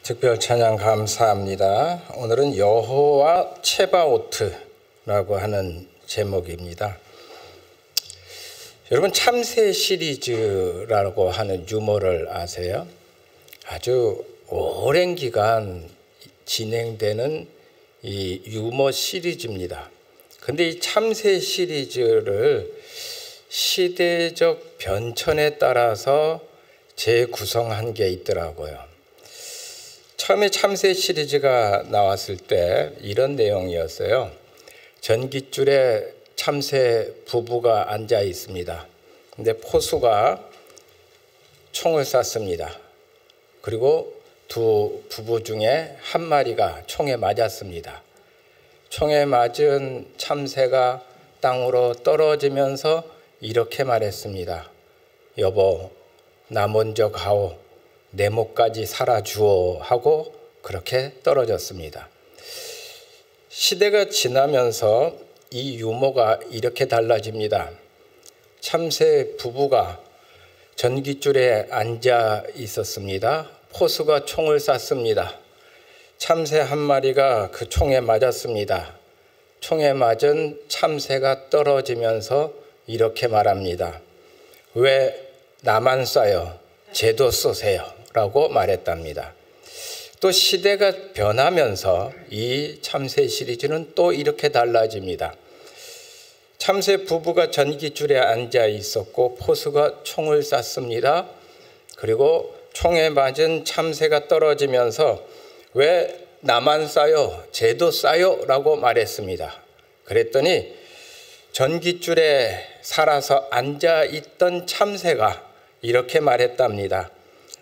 특별 찬양 감사합니다. 오늘은 여호와 체바오트라고 하는 제목입니다. 여러분 참새 시리즈라고 하는 유머를 아세요? 아주 오랜 기간 진행되는 이 유머 시리즈입니다. 근데 이 참새 시리즈를 시대적 변천에 따라서 재구성한 게 있더라고요. 처음에 참새 시리즈가 나왔을 때 이런 내용이었어요. 전깃줄에 참새 부부가 앉아 있습니다. 근데 포수가 총을 쐈습니다. 그리고 두 부부 중에 한 마리가 총에 맞았습니다. 총에 맞은 참새가 땅으로 떨어지면서 이렇게 말했습니다. 여보, 나 먼저 가오. 내 목까지 살아주오 하고 그렇게 떨어졌습니다. 시대가 지나면서 이 유머가 이렇게 달라집니다. 참새 부부가 전깃줄에 앉아 있었습니다. 포수가 총을 쐈습니다. 참새 한 마리가 그 총에 맞았습니다. 총에 맞은 참새가 떨어지면서 이렇게 말합니다. 왜 나만 쏴요? 쟤도 쏘세요. 라고 말했답니다. 또 시대가 변하면서 이 참새 시리즈는 또 이렇게 달라집니다. 참새 부부가 전깃줄에 앉아 있었고 포수가 총을 쐈습니다. 그리고 총에 맞은 참새가 떨어지면서 왜 나만 쏴요? 쟤도 쏴요? 라고 말했습니다. 그랬더니 전깃줄에 살아서 앉아 있던 참새가 이렇게 말했답니다.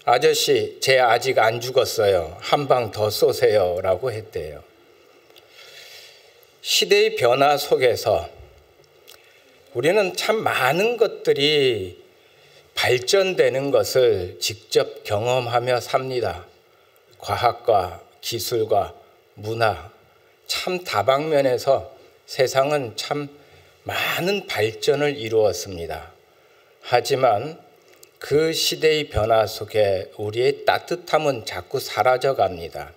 아저씨, 쟤 아직 안 죽었어요. 한 방 더 쏘세요. 라고 했대요. 시대의 변화 속에서 우리는 참 많은 것들이 발전되는 것을 직접 경험하며 삽니다. 과학과 기술과 문화, 참 다방면에서 세상은 참 많은 발전을 이루었습니다. 하지만 그 시대의 변화 속에 우리의 따뜻함은 자꾸 사라져 갑니다.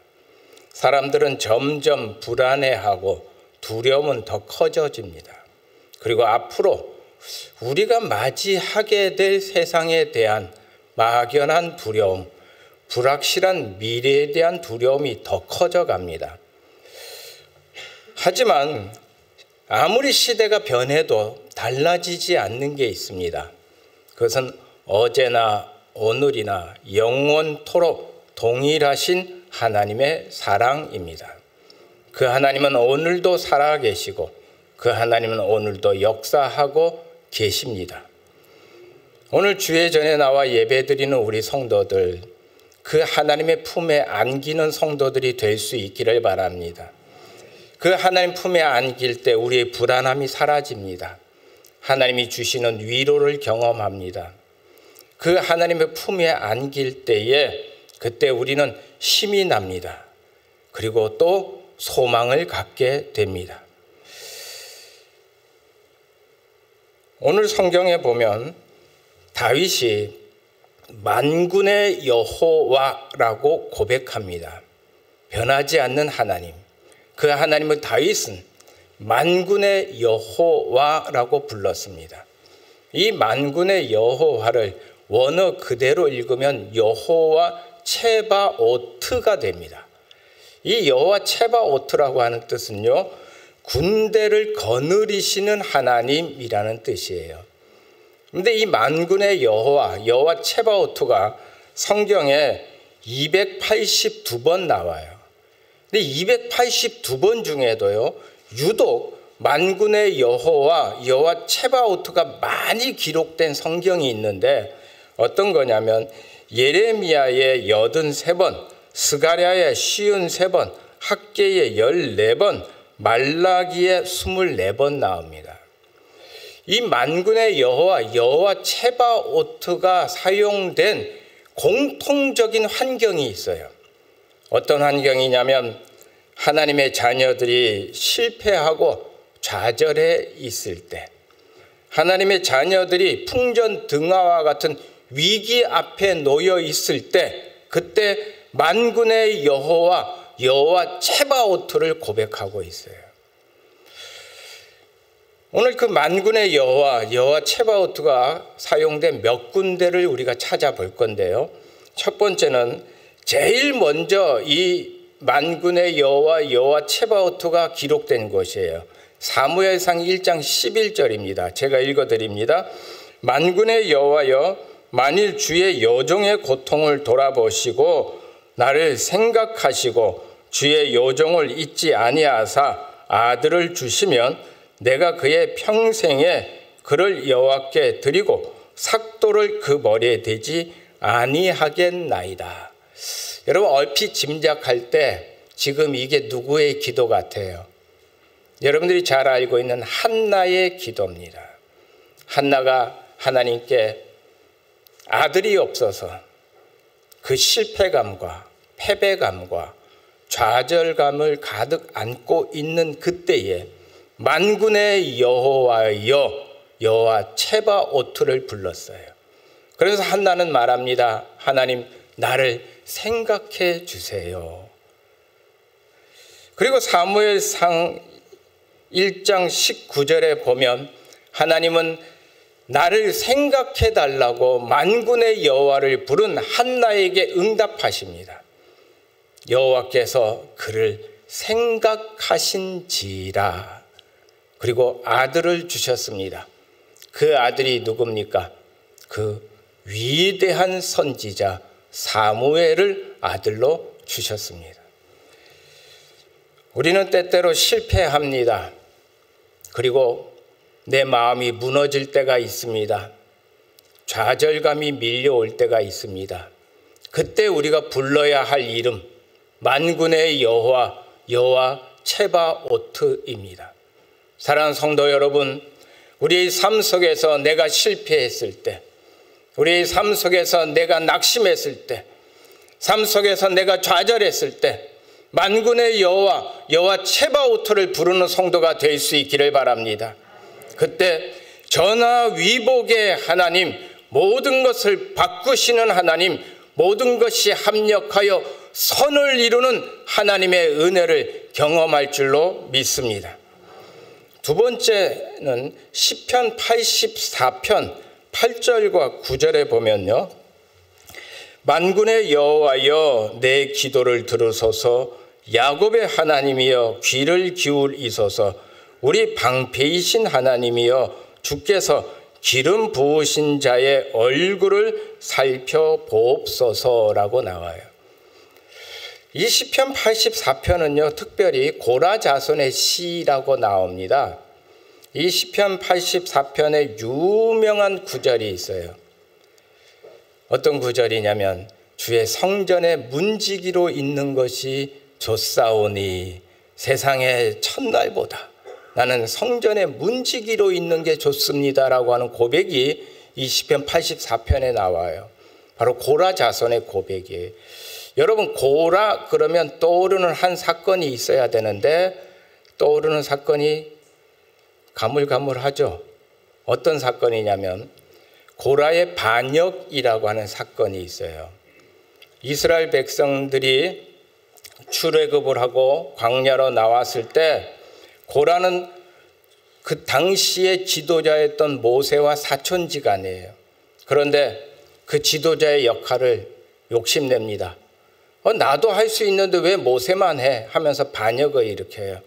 사람들은 점점 불안해하고 두려움은 더 커져집니다. 그리고 앞으로 우리가 맞이하게 될 세상에 대한 막연한 두려움, 불확실한 미래에 대한 두려움이 더 커져 갑니다. 하지만 아무리 시대가 변해도 달라지지 않는 게 있습니다. 그것은 어제나 오늘이나 영원토록 동일하신 하나님의 사랑입니다. 그 하나님은 오늘도 살아계시고 그 하나님은 오늘도 역사하고 계십니다. 오늘 주의 전에 나와 예배드리는 우리 성도들, 그 하나님의 품에 안기는 성도들이 될 수 있기를 바랍니다. 그 하나님 품에 안길 때 우리의 불안함이 사라집니다. 하나님이 주시는 위로를 경험합니다. 그 하나님의 품에 안길 때에 그때 우리는 힘이 납니다. 그리고 또 소망을 갖게 됩니다. 오늘 성경에 보면 다윗이 만군의 여호와라고 고백합니다. 변하지 않는 하나님. 그 하나님을 다윗은 만군의 여호와라고 불렀습니다. 이 만군의 여호와를 원어 그대로 읽으면 여호와 체바오트가 됩니다. 이 여호와 체바오트라고 하는 뜻은요, 군대를 거느리시는 하나님이라는 뜻이에요. 그런데 이 만군의 여호와 체바오트가 성경에 282번 나와요. 근데 282번 중에도요, 유독 만군의 여호와 체바오트가 많이 기록된 성경이 있는데 어떤 거냐면 예레미야의 83번, 스가랴의 53번, 학개의 14번, 말라기의 24번 나옵니다. 이 만군의 여호와 체바오트가 사용된 공통적인 환경이 있어요. 어떤 환경이냐면 하나님의 자녀들이 실패하고 좌절해 있을 때, 하나님의 자녀들이 풍전등화와 같은 위기 앞에 놓여 있을 때, 그때 만군의 여호와 체바오트를 고백하고 있어요. 오늘 그 만군의 여호와 체바오트가 사용된 몇 군데를 우리가 찾아볼 건데요. 첫 번째는 제일 먼저 이 만군의 여호와 체바오트가 기록된 것이에요. 사무엘상 1장 11절입니다. 제가 읽어드립니다. 만군의 여호와여, 만일 주의 여종의 고통을 돌아보시고 나를 생각하시고 주의 여종을 잊지 아니하사 아들을 주시면 내가 그의 평생에 그를 여호와께 드리고 삭도를 그 머리에 대지 아니하겠나이다. 여러분, 얼핏 짐작할 때 지금 이게 누구의 기도 같아요? 여러분들이 잘 알고 있는 한나의 기도입니다. 한나가 하나님께 아들이 없어서 그 실패감과 패배감과 좌절감을 가득 안고 있는 그때에 만군의 여호와 체바오트를 불렀어요. 그래서 한나는 말합니다. 하나님, 나를 생각해 주세요. 그리고 사무엘상 1장 19절에 보면 하나님은 나를 생각해 달라고 만군의 여호와를 부른 한나에게 응답하십니다. 여호와께서 그를 생각하신지라. 그리고 아들을 주셨습니다. 그 아들이 누굽니까? 그 위대한 선지자 사무엘을 아들로 주셨습니다. 우리는 때때로 실패합니다. 그리고 내 마음이 무너질 때가 있습니다. 좌절감이 밀려올 때가 있습니다. 그때 우리가 불러야 할 이름, 만군의 여호와 체바오트입니다. 사랑하는 성도 여러분, 우리의 삶 속에서 내가 실패했을 때, 우리의 삶 속에서 내가 낙심했을 때, 삶 속에서 내가 좌절했을 때 만군의 여호와 체바오트를 부르는 성도가 될 수 있기를 바랍니다. 그때 전하위복의 하나님, 모든 것을 바꾸시는 하나님, 모든 것이 합력하여 선을 이루는 하나님의 은혜를 경험할 줄로 믿습니다. 두 번째는 시편 84편 8절과 9절에 보면요. 만군의 여호와여, 내 기도를 들으소서. 야곱의 하나님이여, 귀를 기울이소서. 우리 방패이신 하나님이여, 주께서 기름 부으신 자의 얼굴을 살펴보옵소서라고 나와요. 이 시편 84편은요, 특별히 고라 자손의 시라고 나옵니다. 이 시편 84편에 유명한 구절이 있어요. 어떤 구절이냐면, 주의 성전에 문지기로 있는 것이 좋사오니, 세상의 첫날보다 나는 성전에 문지기로 있는 게 좋습니다라고 하는 고백이 이 시편 84편에 나와요. 바로 고라 자손의 고백이에요. 여러분, 고라 그러면 떠오르는 한 사건이 있어야 되는데 떠오르는 사건이 가물가물하죠. 어떤 사건이냐면 고라의 반역이라고 하는 사건이 있어요. 이스라엘 백성들이 출애굽을 하고 광야로 나왔을 때 고라는 그 당시의 지도자였던 모세와 사촌지간이에요. 그런데 그 지도자의 역할을 욕심냅니다. 나도 할 수 있는데 왜 모세만 해? 하면서 반역을 일으켜요.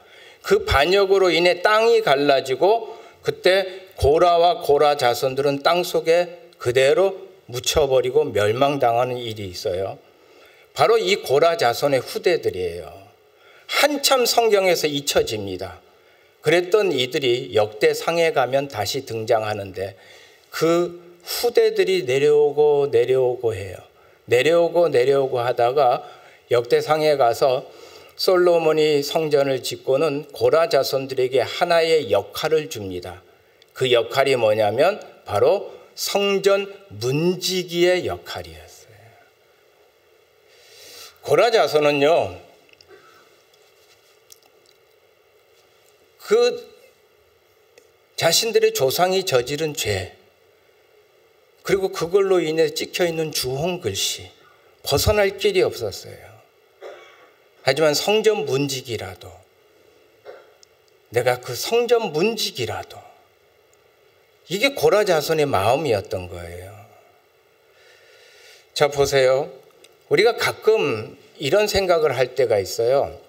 그 반역으로 인해 땅이 갈라지고 그때 고라와 고라 자손들은 땅 속에 그대로 묻혀버리고 멸망당하는 일이 있어요. 바로 이 고라 자손의 후대들이에요. 한참 성경에서 잊혀집니다. 그랬던 이들이 역대상에 가면 다시 등장하는데 그 후대들이 내려오고 해요. 내려오고 하다가 역대상에 가서 솔로몬이 성전을 짓고는 고라 자손들에게 하나의 역할을 줍니다. 그 역할이 뭐냐면 바로 성전 문지기의 역할이었어요. 고라 자손은요, 그 자신들의 조상이 저지른 죄, 그리고 그걸로 인해 찍혀있는 주홍 글씨, 벗어날 길이 없었어요. 하지만 성전 문지기라도, 내가 그 성전 문지기라도, 이게 고라 자손의 마음이었던 거예요. 자, 보세요. 우리가 가끔 이런 생각을 할 때가 있어요.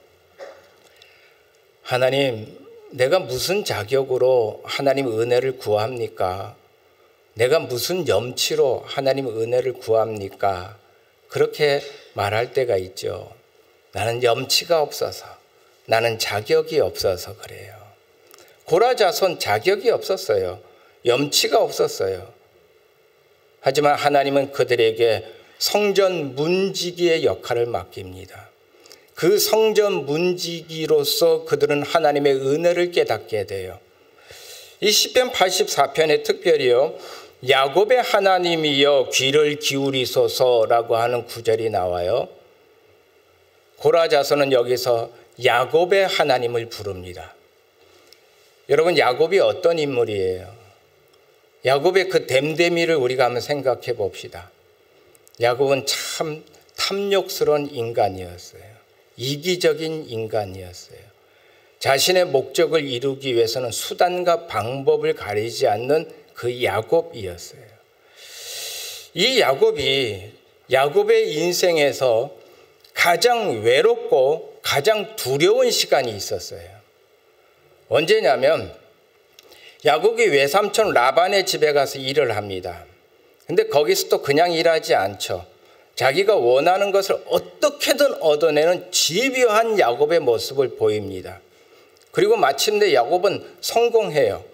하나님, 내가 무슨 자격으로 하나님 은혜를 구합니까? 내가 무슨 염치로 하나님 은혜를 구합니까? 그렇게 말할 때가 있죠. 나는 염치가 없어서, 나는 자격이 없어서 그래요. 고라 자손 자격이 없었어요. 염치가 없었어요. 하지만 하나님은 그들에게 성전 문지기의 역할을 맡깁니다. 그 성전 문지기로서 그들은 하나님의 은혜를 깨닫게 돼요. 이 시편 84편에 특별히요, 야곱의 하나님이여 귀를 기울이소서라고 하는 구절이 나와요. 고라 자손은 여기서 야곱의 하나님을 부릅니다. 여러분, 야곱이 어떤 인물이에요? 야곱의 그 됨됨이를 우리가 한번 생각해 봅시다. 야곱은 참 탐욕스러운 인간이었어요. 이기적인 인간이었어요. 자신의 목적을 이루기 위해서는 수단과 방법을 가리지 않는 그 야곱이었어요. 이 야곱의 인생에서 가장 외롭고 가장 두려운 시간이 있었어요. 언제냐면 야곱이 외삼촌 라반의 집에 가서 일을 합니다. 근데 거기서 또 그냥 일하지 않죠. 자기가 원하는 것을 어떻게든 얻어내는 집요한 야곱의 모습을 보입니다. 그리고 마침내 야곱은 성공해요.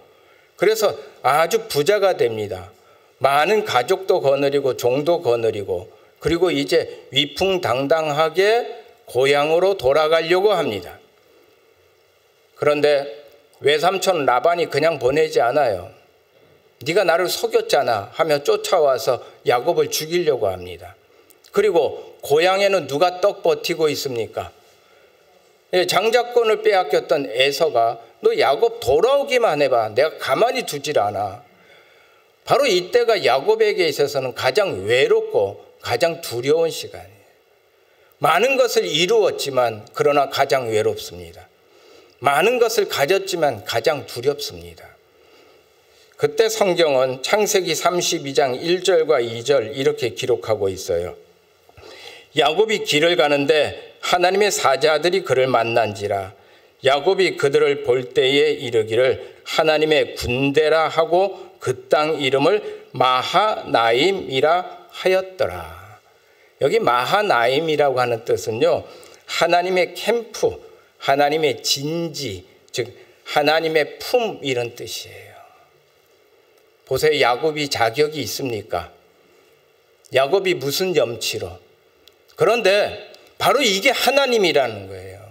그래서 아주 부자가 됩니다. 많은 가족도 거느리고 종도 거느리고, 그리고 이제 위풍당당하게 고향으로 돌아가려고 합니다. 그런데 외삼촌 라반이 그냥 보내지 않아요. 네가 나를 속였잖아 하며 쫓아와서 야곱을 죽이려고 합니다. 그리고 고향에는 누가 떡 버티고 있습니까? 장자권을 빼앗겼던 에서가 너 야곱 돌아오기만 해봐, 내가 가만히 두질 않아. 바로 이때가 야곱에게 있어서는 가장 외롭고 가장 두려운 시간이에요. 많은 것을 이루었지만 그러나 가장 외롭습니다. 많은 것을 가졌지만 가장 두렵습니다. 그때 성경은 창세기 32장 1절과 2절 이렇게 기록하고 있어요. 야곱이 길을 가는데 하나님의 사자들이 그를 만난지라. 야곱이 그들을 볼 때에 이르기를 하나님의 군대라 하고 그 땅 이름을 마하나임이라 하였더라. 여기 마하나임이라고 하는 뜻은요, 하나님의 캠프, 하나님의 진지, 즉 하나님의 품, 이런 뜻이에요. 보세요. 야곱이 자격이 있습니까? 야곱이 무슨 염치로? 그런데 바로 이게 하나님이라는 거예요.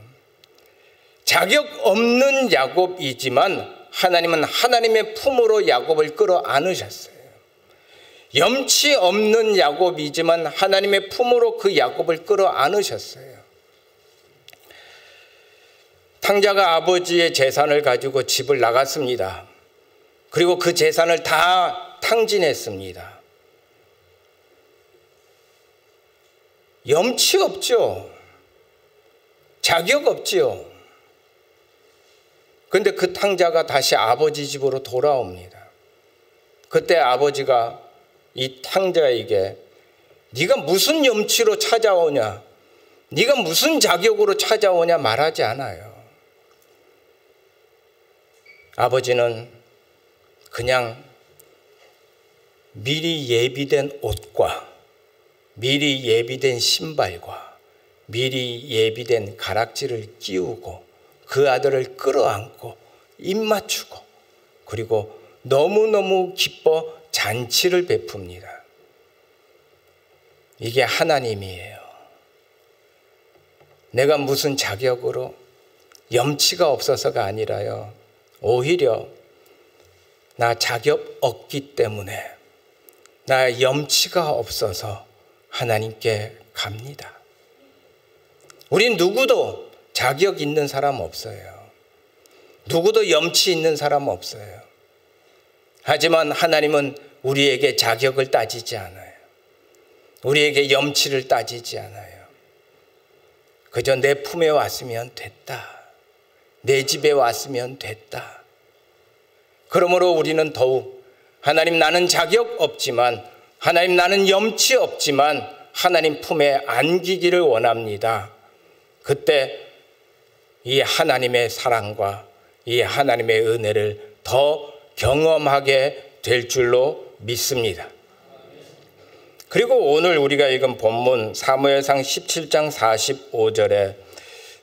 자격 없는 야곱이지만 하나님은 하나님의 품으로 야곱을 끌어안으셨어요. 염치 없는 야곱이지만 하나님의 품으로 그 야곱을 끌어안으셨어요. 탕자가 아버지의 재산을 가지고 집을 나갔습니다. 그리고 그 재산을 다 탕진했습니다. 염치 없죠. 자격 없지요. 그런데 그 탕자가 다시 아버지 집으로 돌아옵니다. 그때 아버지가 이 탕자에게 네가 무슨 염치로 찾아오냐, 네가 무슨 자격으로 찾아오냐 말하지 않아요. 아버지는 그냥 미리 예비된 옷과 미리 예비된 신발과 미리 예비된 가락지를 끼우고 그 아들을 끌어안고 입 맞추고, 그리고 너무너무 기뻐 잔치를 베풉니다. 이게 하나님이에요. 내가 무슨 자격으로, 염치가 없어서가 아니라요, 오히려 나 자격 없기 때문에, 나 염치가 없어서 하나님께 갑니다. 우린 누구도 자격 있는 사람 없어요. 누구도 염치 있는 사람 없어요. 하지만 하나님은 우리에게 자격을 따지지 않아요. 우리에게 염치를 따지지 않아요. 그저 내 품에 왔으면 됐다. 내 집에 왔으면 됐다. 그러므로 우리는 더욱 하나님, 나는 자격 없지만, 하나님, 나는 염치 없지만 하나님 품에 안기기를 원합니다. 그때 이 하나님의 사랑과 이 하나님의 은혜를 더 경험하게 될 줄로 믿습니다. 그리고 오늘 우리가 읽은 본문 사무엘상 17장 45절에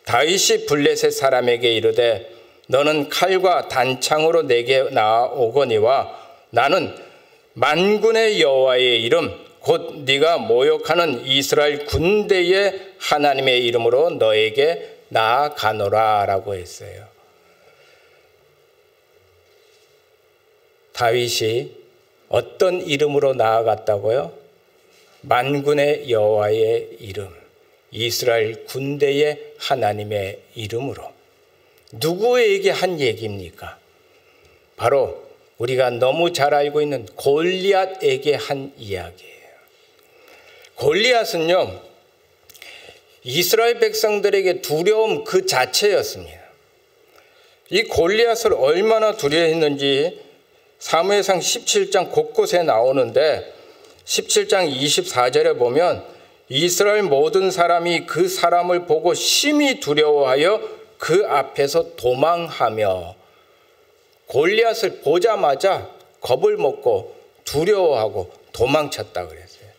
다윗이 블레셋 사람에게 이르되 너는 칼과 단창으로 내게 나아오거니와 나는 만군의 여호와의 이름 곧 네가 모욕하는 이스라엘 군대의 하나님의 이름으로 너에게 나아가노라 라고 했어요. 다윗이 어떤 이름으로 나아갔다고요? 만군의 여호와의 이름, 이스라엘 군대의 하나님의 이름으로. 누구에게 한 얘기입니까? 바로 우리가 너무 잘 알고 있는 골리앗에게 한 이야기예요. 골리앗은요, 이스라엘 백성들에게 두려움 그 자체였습니다. 이 골리앗을 얼마나 두려워했는지 사무엘상 17장 곳곳에 나오는데 17장 24절에 보면 이스라엘 모든 사람이 그 사람을 보고 심히 두려워하여 그 앞에서 도망하며, 골리앗을 보자마자 겁을 먹고 두려워하고 도망쳤다 그랬어요.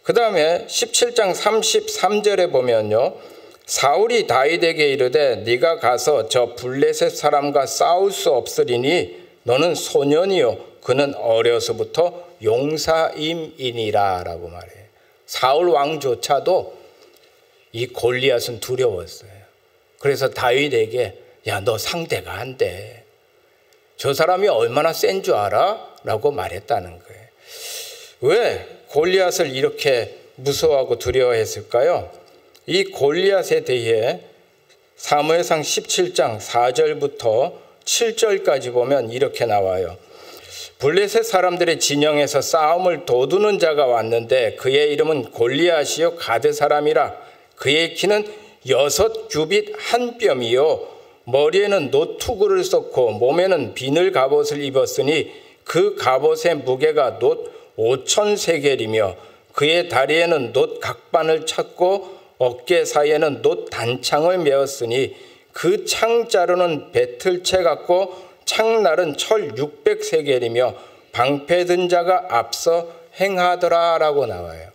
그 다음에 17장 33절에 보면요, 사울이 다윗에게 이르되 네가 가서 저 블레셋 사람과 싸울 수 없으리니 너는 소년이요 그는 어려서부터 용사임이니라 라고 말해요. 사울 왕조차도 이 골리앗은 두려웠어요. 그래서 다윗에게 야, 너 상대가 안 돼. 저 사람이 얼마나 센 줄 알아? 라고 말했다는 거예요. 왜 골리앗을 이렇게 무서워하고 두려워했을까요? 이 골리앗에 대해 사무엘상 17장 4절부터 7절까지 보면 이렇게 나와요. 블레셋 사람들의 진영에서 싸움을 도두는 자가 왔는데 그의 이름은 골리앗이요 가드 사람이라. 그의 키는 6규빗 한 뼘이요 머리에는 노투구를 썼고 몸에는 비늘 갑옷을 입었으니 그 갑옷의 무게가 놋 5,000세겔이며 그의 다리에는 놋 각반을 찼고 어깨 사이에는 놋 단창을 메었으니 그 창자루는 배틀채 같고 창날은 철 600세겔이며 방패 든 자가 앞서 행하더라 라고 나와요.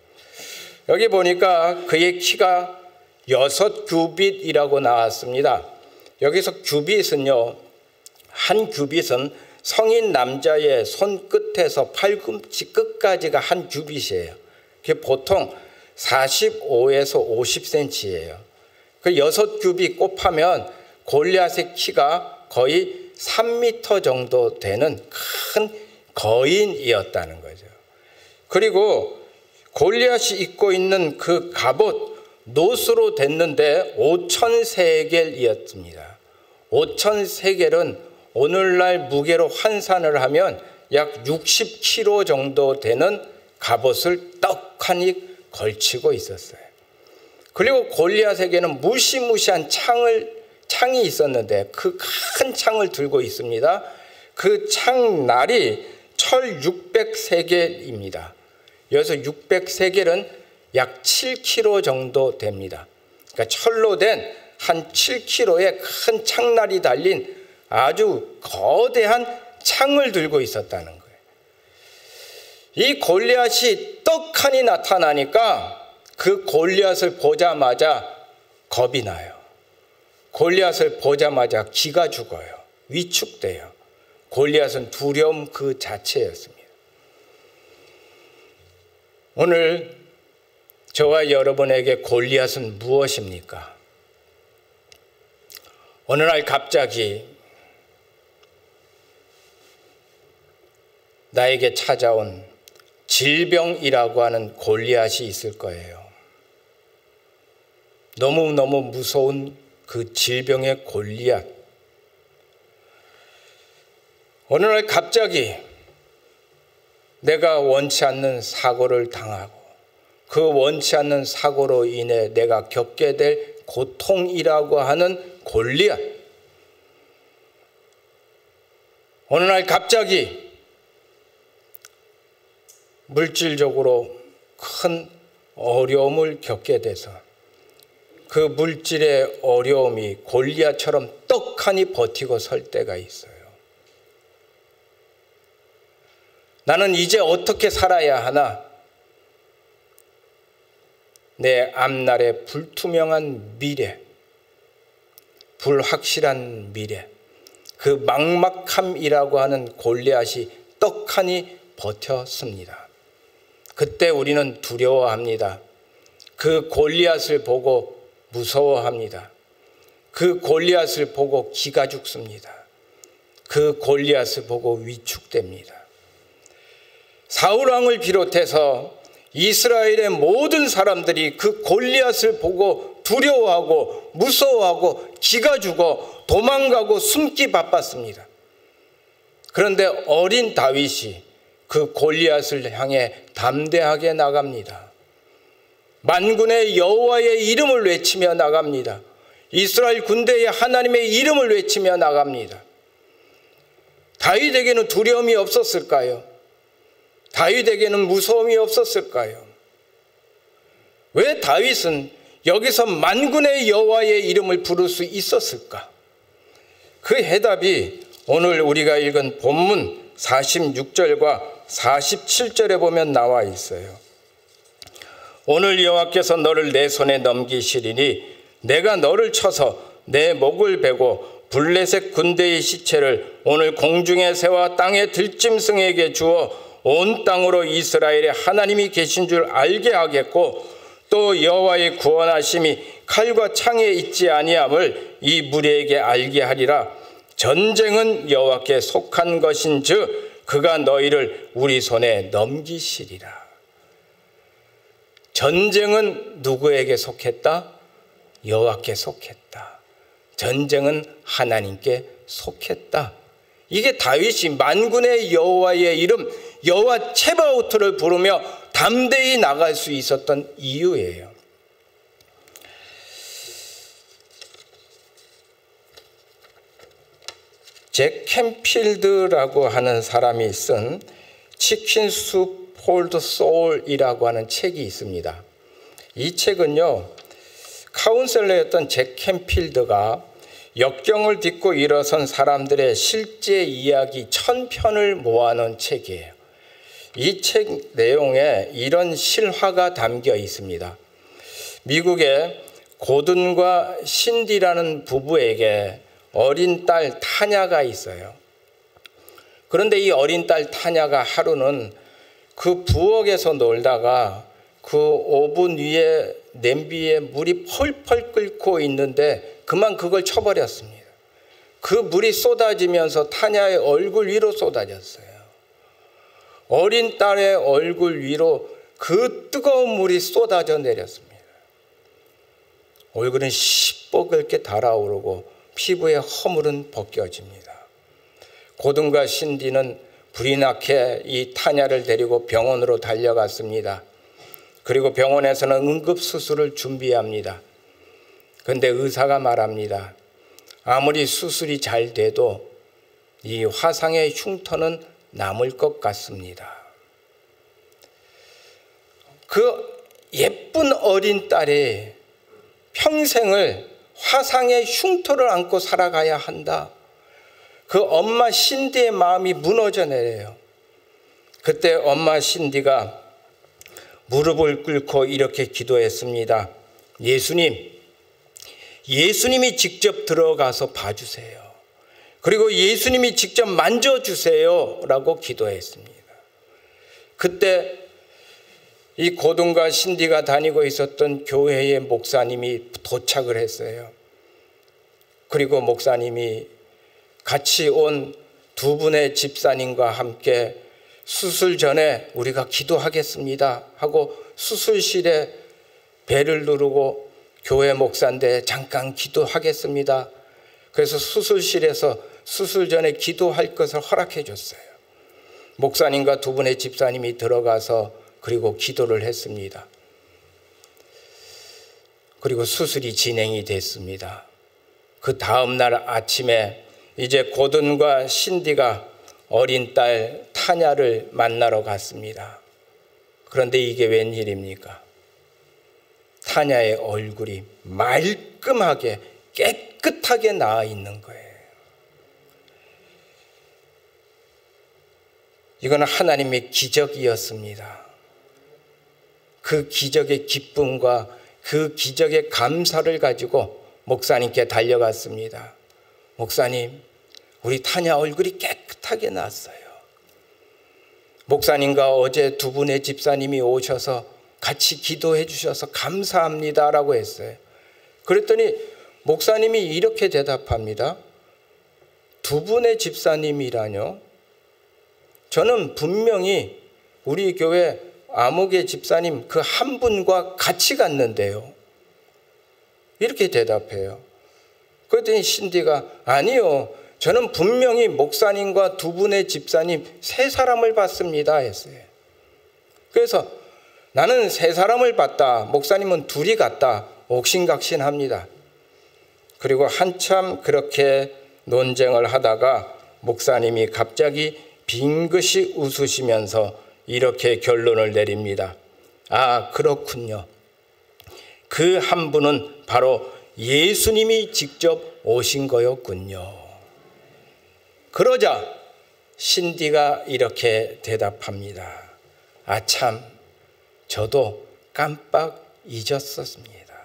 여기 보니까 그의 키가 6규빗이라고 나왔습니다. 여기서 규빗은요, 한 규빗은 성인 남자의 손끝에서 팔꿈치 끝까지가 한 규빗이에요. 그게 보통 45에서 50cm예요. 그 6규빗 곱하면 골리앗의 키가 거의 3m 정도 되는 큰 거인이었다는 거죠. 그리고 골리앗이 입고 있는 그 갑옷, 놋으로 됐는데 5,000세겔이었습니다. 5,000세겔은 오늘날 무게로 환산을 하면 약 60kg 정도 되는 갑옷을 떡하니 걸치고 있었어요. 그리고 골리앗에게는 무시무시한 창이 있었는데 그 큰 창을 들고 있습니다. 그 창날이 철 600세겔입니다. 여기서 600세겔은 약 7kg 정도 됩니다. 그러니까 철로 된 한 7kg의 큰 창날이 달린 아주 거대한 창을 들고 있었다는 거예요. 이 골리앗이 떡하니 나타나니까 그 골리앗을 보자마자 겁이 나요. 골리앗을 보자마자 기가 죽어요. 위축돼요. 골리앗은 두려움 그 자체였습니다. 오늘 저와 여러분에게 골리앗은 무엇입니까? 어느 날 갑자기 나에게 찾아온 질병이라고 하는 골리앗이 있을 거예요. 너무너무 무서운 그 질병의 골리앗. 어느 날 갑자기 내가 원치 않는 사고를 당하고 그 원치 않는 사고로 인해 내가 겪게 될 고통이라고 하는 골리앗. 어느 날 갑자기 물질적으로 큰 어려움을 겪게 돼서 그 물질의 어려움이 골리앗처럼 떡하니 버티고 설 때가 있어요. 나는 이제 어떻게 살아야 하나? 내 앞날의 불투명한 미래, 불확실한 미래, 그 막막함이라고 하는 골리앗이 떡하니 버텼습니다. 그때 우리는 두려워합니다. 그 골리앗을 보고 무서워합니다. 그 골리앗을 보고 기가 죽습니다. 그 골리앗을 보고 위축됩니다. 사울 왕을 비롯해서 이스라엘의 모든 사람들이 그 골리앗을 보고 두려워하고 무서워하고 기가 죽어 도망가고 숨기 바빴습니다. 그런데 어린 다윗이 그 골리앗을 향해 담대하게 나갑니다. 만군의 여호와의 이름을 외치며 나갑니다. 이스라엘 군대의 하나님의 이름을 외치며 나갑니다. 다윗에게는 두려움이 없었을까요? 다윗에게는 무서움이 없었을까요? 왜 다윗은 여기서 만군의 여호와의 이름을 부를 수 있었을까? 그 해답이 오늘 우리가 읽은 본문 46절과 47절에 보면 나와 있어요. 오늘 여호와께서 너를 내 손에 넘기시리니 내가 너를 쳐서 내 목을 베고 블레셋 군대의 시체를 오늘 공중의 새와 땅의 들짐승에게 주어 온 땅으로 이스라엘의 하나님이 계신 줄 알게 하겠고 또 여호와의 구원하심이 칼과 창에 있지 아니함을 이 무리에게 알게 하리라. 전쟁은 여호와께 속한 것인즉 그가 너희를 우리 손에 넘기시리라. 전쟁은 누구에게 속했다? 여호와께 속했다. 전쟁은 하나님께 속했다. 이게 다윗이 만군의 여호와의 이름 여호와 체바오트를 부르며 담대히 나갈 수 있었던 이유예요. 잭 캠필드라고 하는 사람이 쓴 치킨 숲 폴드 소울이라고 하는 책이 있습니다. 이 책은요, 카운셀러였던 잭 캠필드가 역경을 딛고 일어선 사람들의 실제 이야기 1000편을 모아놓은 책이에요. 이 책 내용에 이런 실화가 담겨 있습니다. 미국의 고든과 신디라는 부부에게 어린 딸 타냐가 있어요. 그런데 이 어린 딸 타냐가 하루는 그 부엌에서 놀다가 그 오븐 위에 냄비에 물이 펄펄 끓고 있는데 그만 그걸 쳐버렸습니다. 그 물이 쏟아지면서 타냐의 얼굴 위로 쏟아졌어요. 어린 딸의 얼굴 위로 그 뜨거운 물이 쏟아져 내렸습니다. 얼굴은 시뻘겋게 달아오르고 피부의 허물은 벗겨집니다. 고든과 신디는 불이 나게 이 타냐를 데리고 병원으로 달려갔습니다. 그리고 병원에서는 응급수술을 준비합니다. 그런데 의사가 말합니다. 아무리 수술이 잘 돼도 이 화상의 흉터는 남을 것 같습니다. 그 예쁜 어린 딸이 평생을 화상의 흉터를 안고 살아가야 한다. 그 엄마 신디의 마음이 무너져 내려요. 그때 엄마 신디가 무릎을 꿇고 이렇게 기도했습니다. 예수님이 직접 들어가서 봐주세요. 그리고 예수님이 직접 만져주세요 라고 기도했습니다. 그때 이 고든과 신디가 다니고 있었던 교회의 목사님이 도착을 했어요. 그리고 목사님이 같이 온 두 분의 집사님과 함께 수술 전에 우리가 기도하겠습니다 하고 수술실에 벨을 누르고 교회 목사인데 잠깐 기도하겠습니다. 그래서 수술실에서 수술 전에 기도할 것을 허락해 줬어요. 목사님과 두 분의 집사님이 들어가서 그리고 기도를 했습니다. 그리고 수술이 진행이 됐습니다. 그 다음 날 아침에 이제 고든과 신디가 어린 딸 타냐를 만나러 갔습니다. 그런데 이게 웬일입니까? 타냐의 얼굴이 말끔하게 깨끗하게 나아 있는 거예요. 이거는 하나님의 기적이었습니다. 그 기적의 기쁨과 그 기적의 감사를 가지고 목사님께 달려갔습니다. 목사님, 우리 타냐 얼굴이 깨끗하게 났어요. 목사님과 어제 두 분의 집사님이 오셔서 같이 기도해 주셔서 감사합니다라고 했어요. 그랬더니 목사님이 이렇게 대답합니다. 두 분의 집사님이라뇨? 저는 분명히 우리 교회 아무개 집사님 그 한 분과 같이 갔는데요. 이렇게 대답해요. 그랬더니 신디가 아니요, 저는 분명히 목사님과 두 분의 집사님 세 사람을 봤습니다 했어요. 그래서 나는 세 사람을 봤다, 목사님은 둘이 갔다, 옥신각신합니다. 그리고 한참 그렇게 논쟁을 하다가 목사님이 갑자기 빙긋이 웃으시면서 이렇게 결론을 내립니다. 아, 그렇군요. 그 한 분은 바로 예수님이 직접 오신 거였군요. 그러자 신디가 이렇게 대답합니다. 아, 참, 저도 깜빡 잊었었습니다.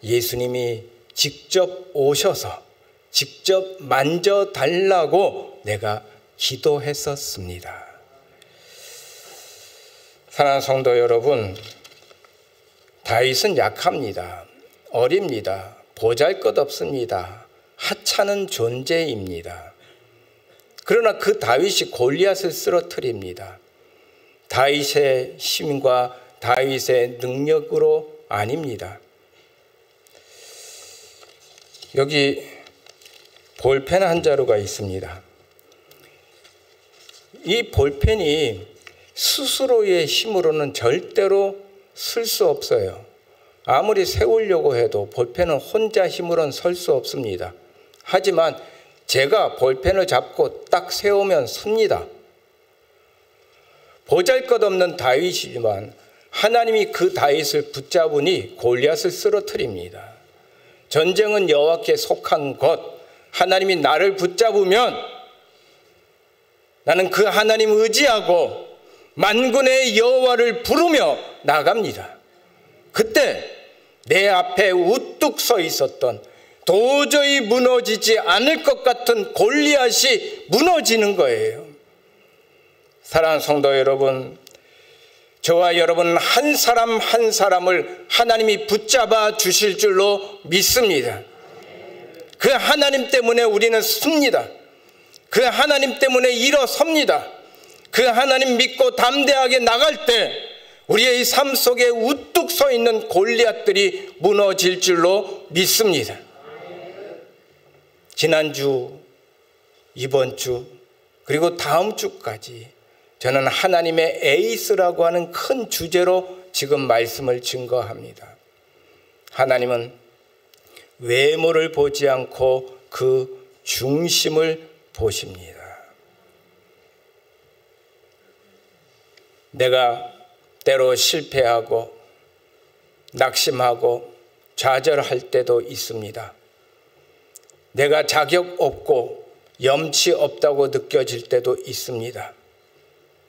예수님이 직접 오셔서 직접 만져달라고 내가 기도했었습니다. 사랑하는 성도 여러분, 다윗은 약합니다. 어립니다. 보잘것없습니다. 하찮은 존재입니다. 그러나 그 다윗이 골리앗을 쓰러뜨립니다. 다윗의 힘과 다윗의 능력으로 아닙니다. 여기 볼펜 한 자루가 있습니다. 이 볼펜이 스스로의 힘으로는 절대로 쓸 수 없어요. 아무리 세우려고 해도 볼펜은 혼자 힘으로는 설 수 없습니다. 하지만 제가 볼펜을 잡고 딱 세우면 섭니다. 보잘것없는 다윗이지만 하나님이 그 다윗을 붙잡으니 골리앗을 쓰러뜨립니다. 전쟁은 여호와께 속한 것, 하나님이 나를 붙잡으면 나는 그 하나님 의지하고 만군의 여호와를 부르며 나갑니다. 그때 내 앞에 우뚝 서 있었던 도저히 무너지지 않을 것 같은 골리앗이 무너지는 거예요. 사랑하는 성도 여러분, 저와 여러분 한 사람 한 사람을 하나님이 붙잡아 주실 줄로 믿습니다. 그 하나님 때문에 우리는 섭니다. 그 하나님 때문에 일어섭니다. 그 하나님 믿고 담대하게 나갈 때 우리의 삶 속에 우뚝 서 있는 골리앗들이 무너질 줄로 믿습니다. 지난주, 이번 주, 그리고 다음 주까지 저는 하나님의 에이스라고 하는 큰 주제로 지금 말씀을 증거합니다. 하나님은 외모를 보지 않고 그 중심을 보십니다. 내가 때로 실패하고 낙심하고 좌절할 때도 있습니다. 내가 자격 없고 염치 없다고 느껴질 때도 있습니다.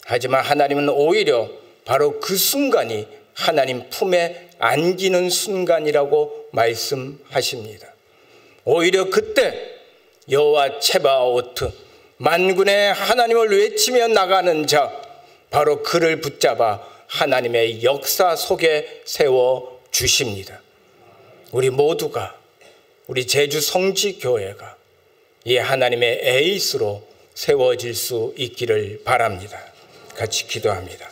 하지만 하나님은 오히려 바로 그 순간이 하나님 품에 안기는 순간이라고 말씀하십니다. 오히려 그때 여호와 츠바오트, 만군의 하나님을 외치며 나가는 자, 바로 그를 붙잡아 하나님의 역사 속에 세워 주십니다. 우리 모두가, 우리 제주 성지교회가 이 하나님의 에이스로 세워질 수 있기를 바랍니다. 같이 기도합니다.